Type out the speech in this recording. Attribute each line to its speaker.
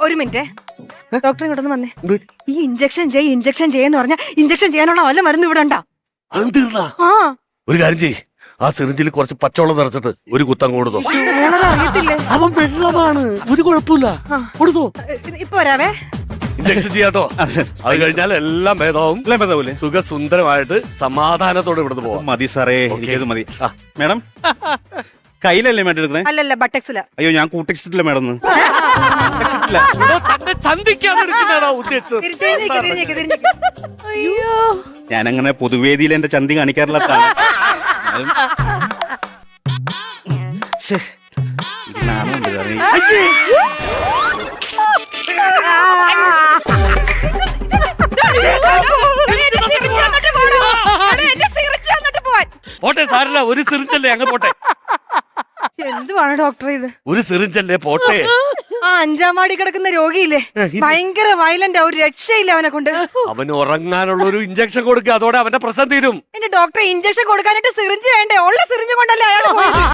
Speaker 1: ഒരു minute doctor ഇങ്ങോട്ടൊന്ന് വന്നേ. ഈ ഇഞ്ചക്ഷൻ ചെയ്യുന്ന പറഞ്ഞ ഇഞ്ചക്ഷൻ ചെയ്യാനുള്ള വല്ല മരുന്ന് ഇവിടെ ഉണ്ടാ?
Speaker 2: അത് തീർന്നാ?
Speaker 1: ആ
Speaker 2: ഒരു കാര്യം ചെയ്യ്, ആ സിറിഞ്ചിൽ കുറച്ച് പച്ചവെള്ളം നിറച്ചിട്ട് ഒരു കുത്തം കൊടുത്തോ.
Speaker 1: അറിയത്തില്ലേ?
Speaker 2: അവൻ വെള്ളമാണ്, ഒരു കുഴപ്പമില്ല, കൊടുത്തോ.
Speaker 1: ഇപ്പൊ വരാവേ.
Speaker 2: ഇഞ്ചക്ഷൻ ചെയ്യാട്ടോ. അത് കഴിഞ്ഞാൽ എല്ലാം ഭേദവും സുഖസുന്ദരമായിട്ട് സമാധാനത്തോടെ ഇവിടുന്ന് പോവാം.
Speaker 3: മതി സാറേ, എനിക്കത് മതി. മാഡം കയ്യിലല്ലേ മാഡം എടുക്കണേ?
Speaker 1: അല്ലല്ല ബട്ടക്സില.
Speaker 3: അയ്യോ ഞാൻ കൂട്ടിച്ചിട്ടില്ല മാഡം. ഞാനങ്ങനെ പൊതുവേദിയിൽ എന്റെ ചന്തി കാണിക്കാറില്ല.
Speaker 2: പോട്ടെ സാറില്ല, ഒരു സിറിഞ്ചല്ലേ അങ്ങ് പോട്ടെ.
Speaker 1: എന്തുവാണ് ഡോക്ടർ ഇത്?
Speaker 2: ഒരു സിറിഞ്ചല്ലേ പോട്ടെ.
Speaker 1: ആ 5-ാം വാർഡിൽ കിടക്കുന്ന രോഗിയില്ലേ, ഭയങ്കര വയലന്റ്, ഒരു രക്ഷയില്ല അവനെ കൊണ്ട്.
Speaker 2: അവന് ഉറങ്ങാനുള്ള ഒരു ഇഞ്ചക്ഷൻ കൊടുക്കുക, അതോടെ അവന്റെ പ്രശ്നം തീരും.
Speaker 1: എന്റെ ഡോക്ടറെ, ഇഞ്ചക്ഷൻ കൊടുക്കാനായിട്ട് സിറിഞ്ച് വേണ്ടേ? ഉള്ള സിറിഞ്ച് കൊണ്ടല്ലേ അയാൾ പോയത്.